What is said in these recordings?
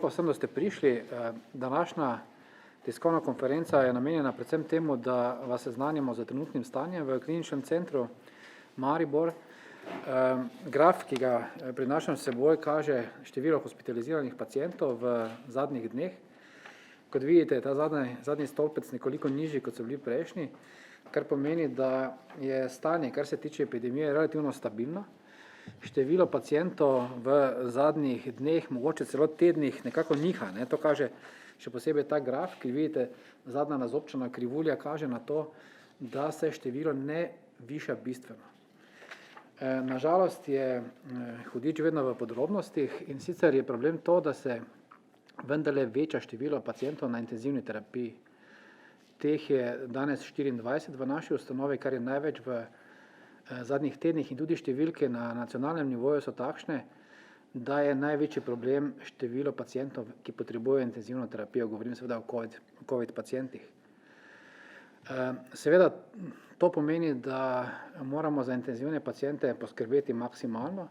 lepo vsem, da ste prišli. Današnja tiskovna konferenca je namenjena predvsem temu, da vas seznanimo z trenutnim stanjem v kliničnem centru Maribor. Graf, ki ga prinašam s seboj, kaže število hospitaliziranih pacientov v zadnjih dneh. Kot vidite, je ta zadnji stolpec nekoliko nižji, kot so bili prejšnji, kar pomeni, da je stanje, kar se tiče epidemije, relativno stabilno. Število pacientov v zadnjih dneh, mogoče celo tednih, nekako niha. To kaže še posebej ta graf, ki vidite, zadnja nazobčana krivulja kaže na to, da se število ne viša bistveno. Nažalost je hudič vedno v podrobnostih in sicer je problem to, da se vendarle veča število pacientov na intenzivni terapiji. Teh je danes 24 v naši ustanovi, kar je največ v zadnjih tednih in tudi številke na nacionalnem nivoju so takšne, da je največji problem število pacientov, ki potrebujejo intenzivno terapijo, govorim seveda o COVID pacientih. Seveda to pomeni, da moramo za intenzivne paciente poskrbeti maksimalno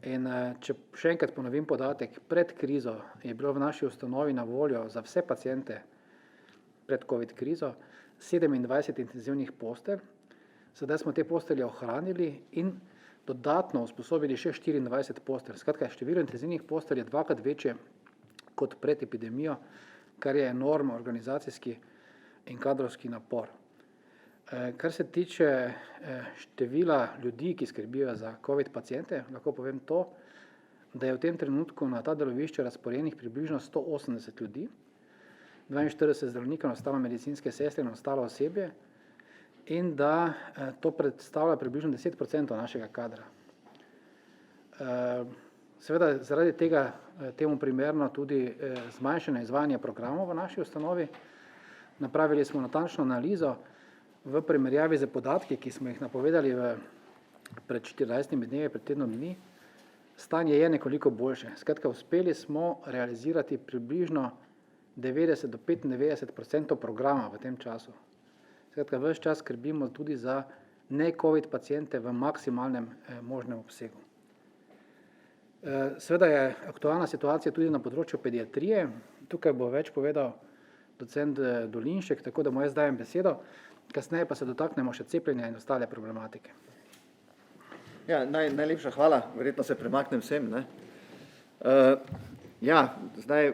in če še enkrat ponovim podatek, pred krizo je bilo v naši ustanovi na voljo za vse paciente pred COVID krizo 27 intenzivnih postelj. Sedaj smo te postelje ohranili in dodatno usposobili še 24 postelj. Skratka, število intenzivnih postelj je dvakrat večje kot pred epidemijo, kar je enormno organizacijski in kadrovski napor. Kar se tiče števila ljudi, ki skrbijo za COVID paciente, lahko povem to, da je v tem trenutku na ta delovišče razporejenih približno 180 ljudi, 42 zdravnikov, ostalo medicinske sestre in ostalo osebje, in da to predstavlja približno 10% našega kadra. Seveda zaradi tega temu primerno tudi zmanjšanje izvajanja programov v naši ustanovi. Napravili smo natančno analizo v primerjavi z podatki, ki smo jih napovedali pred 14 dnevi, pred tednom dni. Stanje je nekoliko boljše. Skratka, uspeli smo realizirati približno 90 do 95% programa v tem času. Skratka, ves čas skrbimo tudi za ne-COVID paciente v maksimalnem možnem obsegu. Seveda je aktualna situacija tudi na področju pediatrije. Tukaj bo več povedal docent Dolinšek, tako da mu jaz dajem besedo. Kasneje pa se dotaknemo še cepljenja in ostale problematike. Ja, najlepša hvala. Verjetno se premaknem sem. Zdaj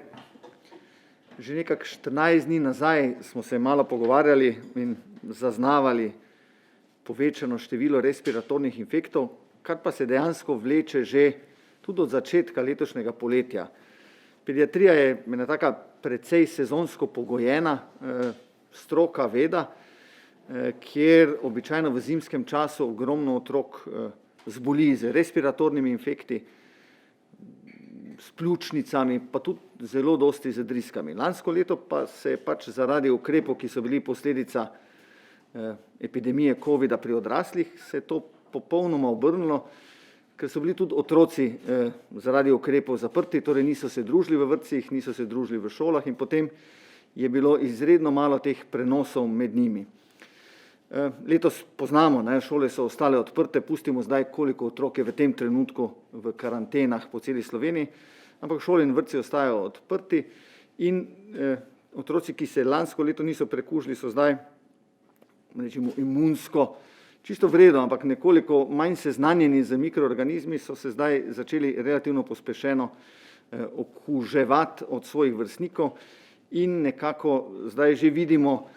že nekako 14 dni nazaj smo se malo pogovarjali in zaznavali povečano število respiratornih infektov, kar pa se dejansko vleče že tudi od začetka letošnjega poletja. Pediatrija je ena taka precej sezonsko pogojena stroka veda, kjer običajno v zimskem času ogromno otrok zboli z respiratornimi infekti, s pljučnicami, pa tudi zelo dosti z driskami. Lansko leto pa se je zaradi ukrepov, ki so bili posledica epidemije covida pri odraslih, se je to popolnoma obrnilo, ker so bili tudi otroci zaradi ukrepov zaprti, torej niso se družili v vrtcih, niso se družili v šolah in potem je bilo izredno malo teh prenosov med njimi. Letos poznamo, šole so ostale odprte, pustimo zdaj, koliko otrok je v tem trenutku v karantenah po celi Sloveniji, ampak šole in vrtci ostajajo odprti in otroci, ki se lansko leto niso prekužili, so zdaj rečemo imunsko čisto v redu, ampak nekoliko manj seznanjeni z mikroorganizmi, so se zdaj začeli relativno pospešeno okuževati od svojih vrstnikov in nekako zdaj že vidimo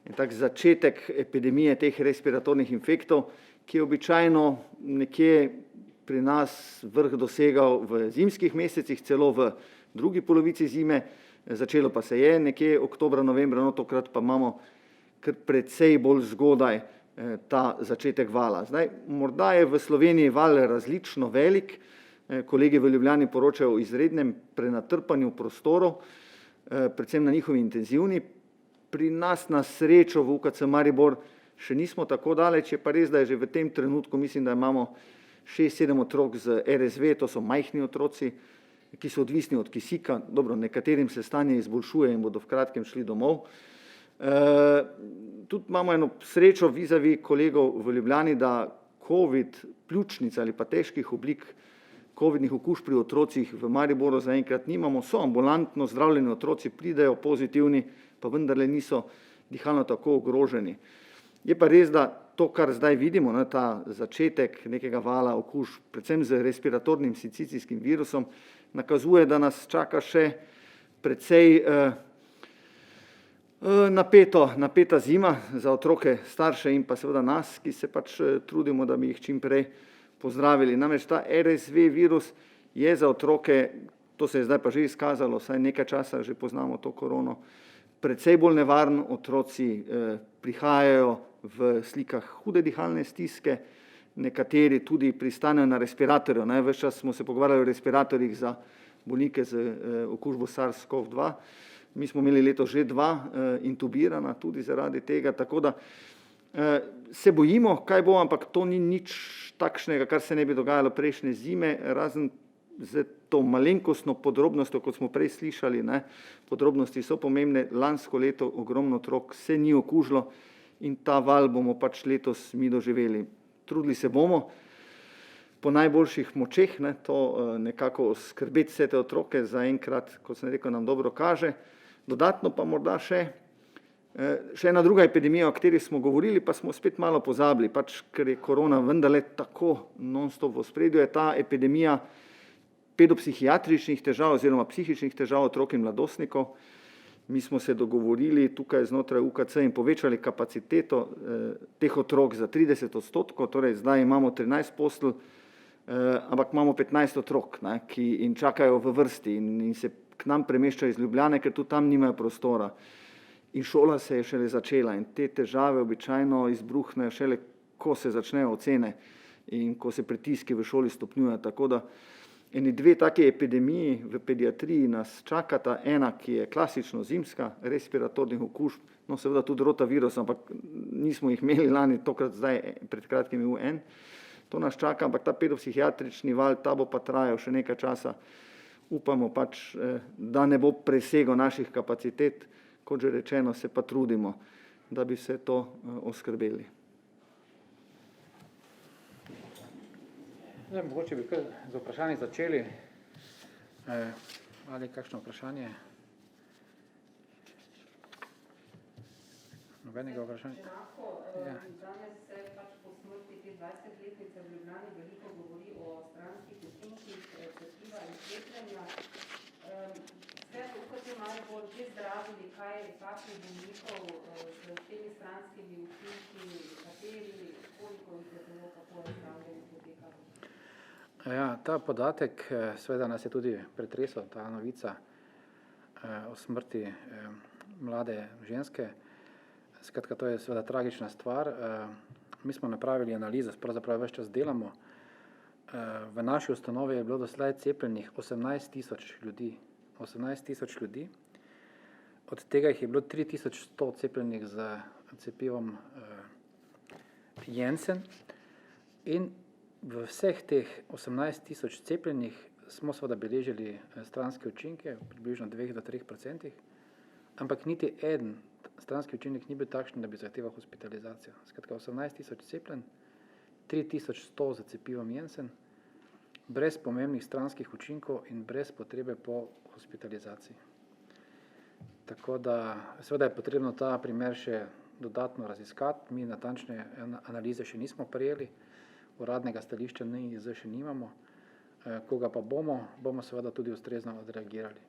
tak začetek epidemije teh respiratornih infektov, ki je običajno nekje pri nas vrh dosegal v zimskih mesecih, celo v drugi polovici zime, začelo pa se je nekje oktobra, novembra, tokrat pa imamo kar precej bolj zgodaj ta začetek vala. Zdaj, morda je v Sloveniji val različno velik, kolegi v Ljubljani poročajo o izrednem prenatrpanju prostorov, predvsem na njihovi intenzivni. Pri nas na srečo v UKC Maribor še nismo tako daleč, je pa res, da je že v tem trenutku, mislim, da imamo 6-7 otrok z RSV, to so majhni otroci, ki so odvisni od kisika. Dobro, nekaterim se stanje izboljšuje in bodo v kratkem šli domov. Tudi imamo eno srečo vizavi kolegov v Ljubljani, da COVID pljučnic ali pa težkih oblik covidnih okužb pri otrocih v Mariboru zaenkrat nimamo. So ambulantno zdravljeni otroci, pridejo pozitivni, pa vendarle niso dihalno tako ogroženi. Je pa res, da to, kar zdaj vidimo, ta začetek nekega vala okužb, predvsem z respiratornim sincicijskim virusom, nakazuje, da nas čaka še precej napeta zima za otroke, starše in pa seveda nas, ki se pač trudimo, da bi jih čim prej pozdravili. Namreč ta RSV virus je za otroke, to se je zdaj pa že izkazalo, saj nekaj časa že poznamo to korono, precej bolj nevaren. Otroci prihajajo v slikah hude dihalne stiske, nekateri tudi pristanejo na respiratorju. Ves čas smo se pogovarjali o respiratorjih za bolnike z okužbo SARS-CoV-2. Mi smo imeli letos že 2 intubirana tudi zaradi tega, tako da se bojimo, kaj bo, ampak to ni nič takšnega, kar se ne bi dogajalo prejšnje zime, razen z to malenkostno podrobnostjo, kot smo prej slišali, podrobnosti so pomembne, lansko leto ogromno otrok se ni okužilo in ta val bomo pač letos mi doživeli. Trudili se bomo po najboljših močeh, to nekako skrbeti vse te otroke, zaenkrat, kot sem rekel, nam dobro kaže. Dodatno pa morda še ena druga epidemija, o kateri smo govorili, pa smo spet malo pozabili, pač ker je korona vendarle tako non-stop v ospredju, je ta epidemija pedopsihiatričnih težav oziroma psihičnih težav otrok in mladostnikov. Mi smo se dogovorili tukaj znotraj UKC in povečali kapaciteto teh otrok za 30%, torej zdaj imamo 13 postelj, ampak imamo 15 otrok, ki in čakajo v vrsti in se k nam premeščajo iz Ljubljane, ker tudi tam nimajo prostora. In šola se je šele začela in te težave običajno izbruhnejo šele, ko se začnejo ocene in ko se pritiski v šoli stopnjujejo. Tako da eni 2 taki epidemiji v pediatriji nas čakata, ena, ki je klasično zimska, respiratornih okužb, no seveda tudi rotavirus, ampak nismo jih imeli lani, tokrat zdaj pred kratkim je bil en. To nas čaka, ampak ta pedopsihiatrični val, ta bo pa trajal še nekaj časa. Upamo pač, da ne bo presegel naših kapacitet, kot že rečeno, se pa trudimo, da bi vse to oskrbeli. Mogoče bi kar z vprašanji začeli. Ali kakšno vprašanje? Nobenega vprašanja? Danes se pač po smrti te 20-letnice v Ljubljani veliko govori o stranskih učinkih cepiva in cepljenja. Ste v UKC Maribor že zdravili kaj takih bolnikov s temi stranskimi učinki, kateri, koliko jih je bilo, kako je zdravljenje potekalo? Ja, ta podatek seveda nas je tudi pretresel, ta novica o smrti mlade ženske. Skratka, to je seveda tragična stvar. Mi smo napravili analizo, pravzaprav ves čas delamo. V naši ustanovi je bilo doslej cepljenih 18.000 ljudi. 18.000 ljudi. Od tega jih je bilo 3.100 cepljenih z cepivom Janssen. In v vseh teh 18.000 cepljenih smo seveda beležili stranske učinke, približno 2-3%, ampak niti eden stranski učinek ni bil takšen, da bi zahteval hospitalizacijo. Skratka, 18.000 cepljen, 3.100 za cepivom Janssen, brez pomembnih stranskih učinkov in brez potrebe po hospitalizaciji. Tako da, seveda je potrebno ta primer še dodatno raziskati. Mi natančne analize še nismo prejeli, uradnega stališča NIJZ še nimamo. Koga pa bomo seveda tudi ustrezno odreagirali.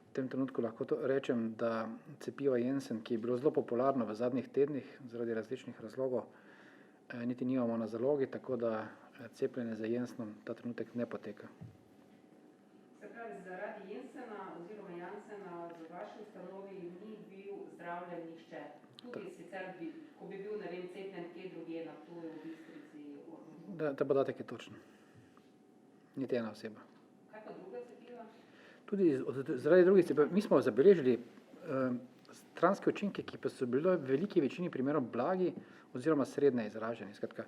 V tem trenutku lahko rečem, da cepivo Janssen, ki je bilo zelo popularno v zadnjih tednih zaradi različnih razlogov, niti nimamo na zalogi, tako da cepljenje za Janssenom ta trenutek ne poteka. Se pravi, zaradi Janssena v vaši ustanovi ni bil zdravljen nihče. Tudi sicer, ko bi bil, ne vem, cepljen kje drugje, na Ptuju, v Bistrici. Ta podatek je točen. Niti ena oseba. Kaj pa druga cepiva? Tudi zaradi drugih cepiv. Mi smo zabeležili stranske učinke, ki pa so bili v veliki večini primerov blagi oziroma srednje izraženi. Skratka,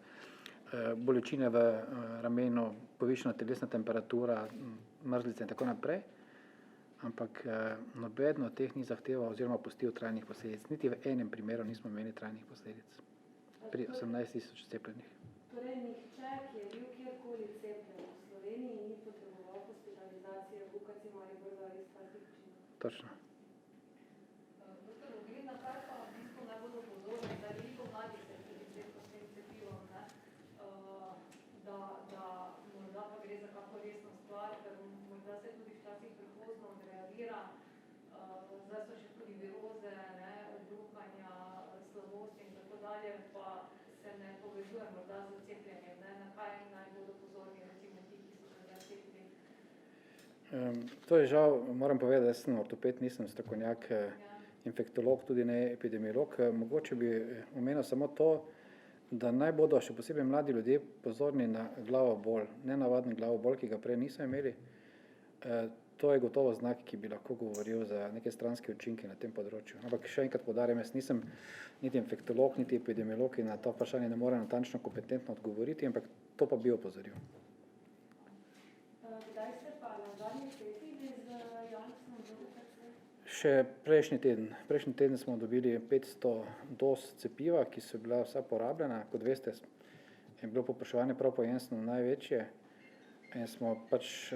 bolečine v ramenu, povišana telesna temperatura, mrzlice in tako naprej. Ampak nobeden od teh ni zahteval oziroma pustil trajnih posledic. Niti v enem primeru nismo imeli trajnih posledic pri 18.000 cepljenih. Torej, nihče ki je bil kjerkoli cepljen v Sloveniji, ni potreboval hospitalizacije v UKC Maribor zaradi slabih učinkov. Točno. Doktor Vogrin, na kaj pa v bistvu naj bodo pozorni, da veliko mladih se tudi s tem cepivom, ne? Da morda pa gre za kako resno stvar, ker morda se tudi včasih prepozno odreagira. Zdaj so še tudi viroze, ne, bruhanja, slabosti in tako dalje, pa se ne povezuje morda z cepljenjem, ne? Na kaj naj bodo pozorni, recimo ti, ki so se zdaj cepili? To je žal, moram povedati, da sem ortoped, nisem strokovnjak, infektolog, tudi ne epidemiolog. Mogoče bi omenil samo to, da naj bodo še posebej mladi ljudje pozorni na glavobol, nenavaden glavobol, ki ga prej niso imeli. To je gotovo znak, ki bi lahko govoril za neke stranske učinke na tem področju. Ampak še enkrat poudarjam, jaz nisem niti infektolog, niti epidemiolog in na to vprašanje ne morem natančno kompetentno odgovoriti, ampak to pa bi opozoril. Kdaj ste pa nazadnje cepili z Janssenom v UKC? Še prejšnji teden. Prejšnji teden smo dobili 500 doz cepiva, ki so bila vsa porabljena. Kot veste, je bilo povpraševanje prav po Janssenu največje in smo pač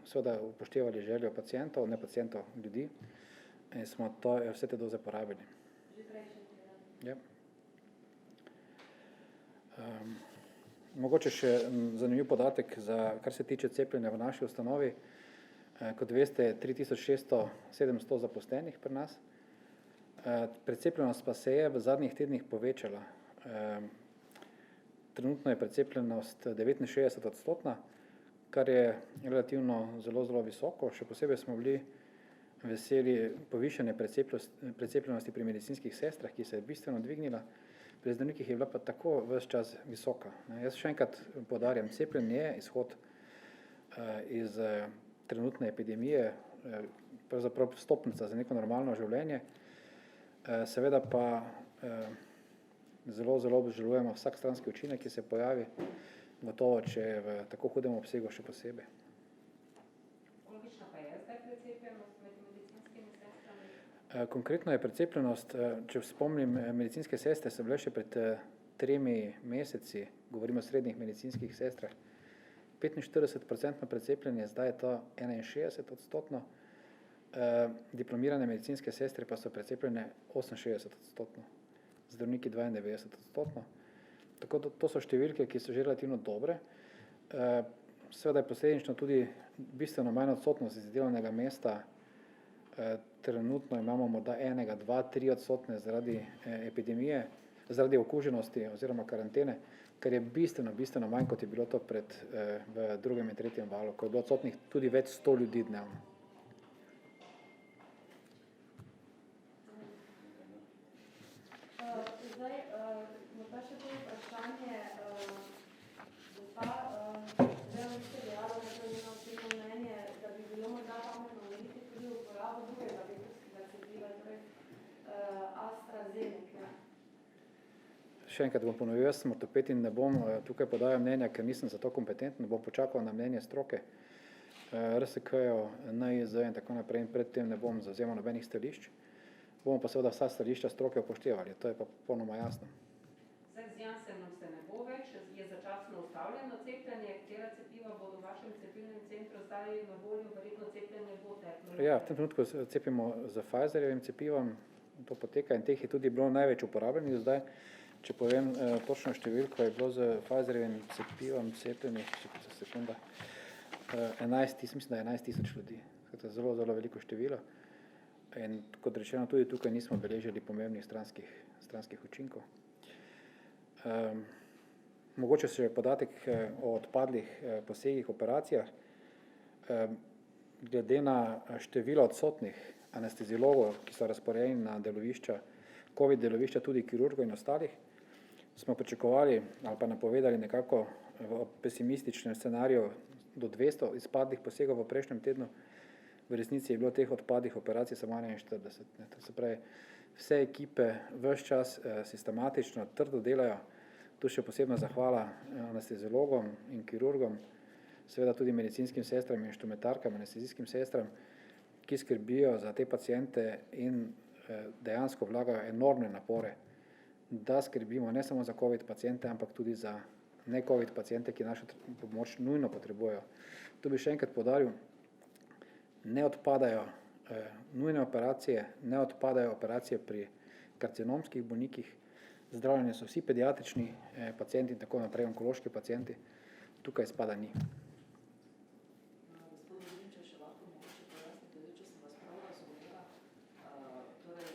seveda upoštevali željo pacientov, ne pacientov, ljudi, in smo vse te doze porabili. Že prejšnji teden? Ja. Mogoče še zanimiv podatek, kar se tiče cepljenja v naši ustanovi. Kot veste, je 3600-700 zaposlenih pri nas. Precepljenost pa se je v zadnjih tednih povečala. Trenutno je precepljenost 69%, kar je relativno zelo, zelo visoko. Še posebej smo bili veseli povišanje precepljenosti pri medicinskih sestrah, ki se je bistveno dvignila. Pri zdravnikih je bila pa tako ves čas visoka. Jaz še enkrat poudarjam, cepljenje je izhod iz trenutne epidemije, pravzaprav stopnica za neko normalno življenje. Seveda pa zelo, zelo obžalujemo vsak stranski učinek, ki se pojavi, gotovo, če je v tako hudem obsegu še posebej. Kolikšna pa je zdaj precepljenost med medicinskimi sestrami? Konkretno je precepljenost, če spomnim, medicinske sestre so bile še pred 3 meseci, govorimo o srednjih medicinskih sestrah, 45% precepljenje, zdaj je to 61%, diplomirane medicinske sestre pa so precepljene 68%, zdravniki 92%. Tako da to so številke, ki so že relativno dobre. Seveda je posledično tudi bistveno manj odsotnosti z delovnega mesta. Trenutno imamo morda 1, 2, 3 odsotne zaradi epidemije, zaradi okuženosti oziroma karantene, kar je bistveno manj, kot je bilo to v 2. in 3. valu, ko je bilo odsotnih tudi več 100 ljudi dnevno. Zdaj, morda še to vprašanje, zdaj ste dejali, da to njeno osebno mnenje, da bi bilo morda pametno narediti tudi uporabo drugega virusnega cepiva, torej AstraZeneca. Še enkrat bom ponovil, jaz sem ortoped in ne bom tukaj podajal mnenja, ker nisem za to kompetenten, bom počakal na mnenje stroke, RSK-jev, NIJZ in tako naprej, in predtem ne bom zavzemal nobenih stališč. Bomo pa seveda vsa stališča stroke upoštevali, to je pa popolnoma jasno. Zdaj z Janssenom se ne bo več, je začasno ustavljeno cepljenje, katera cepiva bodo v vašem cepilnem centru zdaj na voljo, verjetno cepljenje bo teklo? Ja, v tem trenutku cepimo z Pfizerjevim cepivom, to poteka in teh je tudi bilo največ uporabljenih zdaj. Če povem točno številko, je bilo z Pfizerjevim cepivom cepljenih, mislim, da 11 000 ljudi. Zelo, zelo veliko število. In kot rečeno, tudi tukaj nismo beležili pomembnih stranskih učinkov. Mogoče še podatek o odpadlih posegih, operacijah. Glede na število odsotnih anesteziologov, ki so razporejeni na delovišča, COVID delovišča, tudi kirurgov in ostalih, smo pričakovali ali pa napovedali nekako v pesimističnem scenariju do 200 izpadlih posegov v prejšnjem tednu. V resnici je bilo teh odpadih operacij samo 41. To se pravi, vse ekipe ves čas sistematično, trdo delajo. Tu še posebna zahvala anesteziologom in kirurgom, seveda tudi medicinskim sestram, inštrumentarkam, anestezijskim sestram, ki skrbijo za te paciente in dejansko vlagajo enormne napore, da skrbimo ne samo za COVID paciente, ampak tudi za ne COVID pacijente, ki našo pomoč nujno potrebujejo. Tu bi še enkrat poudaril, ne odpadajo nujne operacije, ne odpadajo operacije pri karcinomskih bolnikih, zdravljeni so vsi pediatrični pacijenti in tako naprej, onkološki pacijenti, tukaj spada ni. Gospod Vodinče, še lahko mogoče pojasnite, če sem vas prav razumela, torej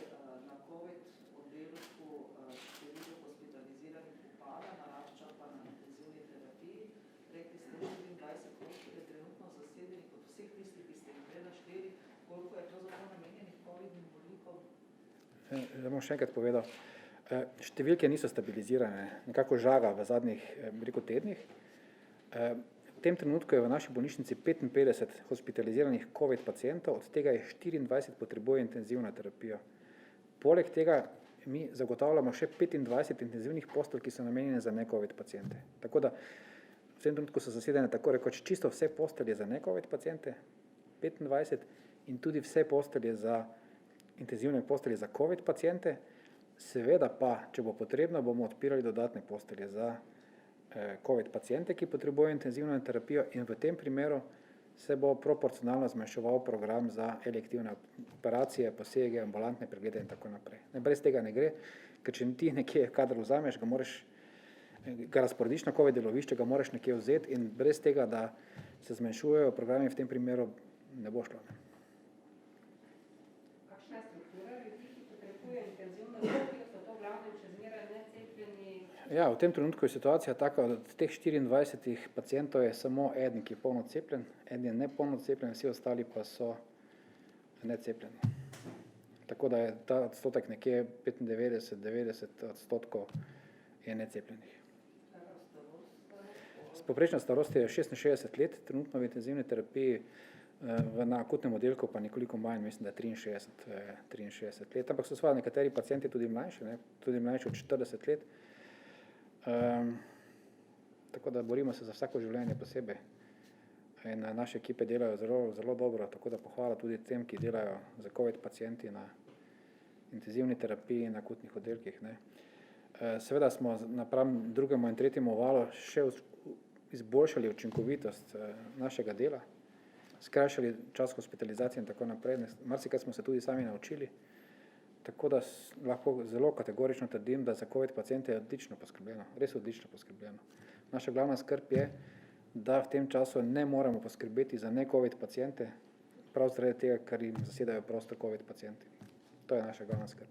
na COVID oddelku število hospitaliziranih upada, narašča pa na intenzivni terapiji. Rekli ste 24 postelj je trenutno zasedenih od vseh tistih, ki ste jih prej našteli, koliko je pravzaprav namenjenih COVID-nim bolnikom? Bom še enkrat povedal, številke niso stabilizirane, nekako žaga v zadnjih tednih. V tem trenutku je v naši bolnišnici 55 hospitaliziranih COVID pacientov, od tega je 24 potrebuje intenzivno terapijo. Poleg tega mi zagotavljamo še 25 intenzivnih postelj, ki so namenjene za ne-COVID pacijente. Tako da v tem trenutku so zasedene tako rekoč čisto vse postelje za ne-COVID pacijente, 25, in tudi vse postelje za intenzivne postelje za COVID pacijente. Seveda pa, če bo potrebno, bomo odpirali dodatne postelje za COVID pacijente, ki potrebujejo intenzivno terapijo, in v tem primeru se bo proporcionalno zmanjševal program za elektivne operacije, posege, ambulantne preglede in tako naprej. Brez tega ne gre, ker če ti nekje kadar vzameš, ga razporediš na COVID delovišče, ga moraš nekje vzeti, in brez tega, da se zmanjšujejo programi, v tem primeru ne bo šlo. Kakšna je struktura ljudi, ki potrebujejo intenzivno terapijo, so to glavno čezmeraj necepljeni? Ja, v tem trenutku je situacija taka, da od teh 24 pacientov je samo eden, ki je polno cepljen, eden je nepolno cepljen, vsi ostali pa so necepljeni. Tako da je ta odstotek nekje 95–90% je necepljenih. Povprečna starost je 66 let, trenutno v intenzivni terapiji, na akutnem oddelku pa nekoliko manj, mislim, da je 63 let, ampak so seveda nekateri pacienti tudi mlajši, tudi mlajši od 40 let. Tako da borimo se za vsako življenje posebej. In naše ekipe delajo zelo, zelo dobro, tako da pohvala tudi tem, ki delajo za COVID pacienti na intenzivni terapiji in akutnih oddelkih. Seveda smo napram drugemu in tretjemu valu še izboljšali učinkovitost našega dela, skrajšali čas hospitalizacije in tako naprej. Marsikaj smo se tudi sami naučili, tako da lahko zelo kategorično trdim, da za COVID paciente je odlično poskrbljeno, res odlično poskrbljeno. Naša glavna skrb je, da v tem času ne moremo poskrbeti za ne-COVID paciente, prav zaradi tega, ker jim zasedajo prostor COVID pacienti. To je naša glavna skrb.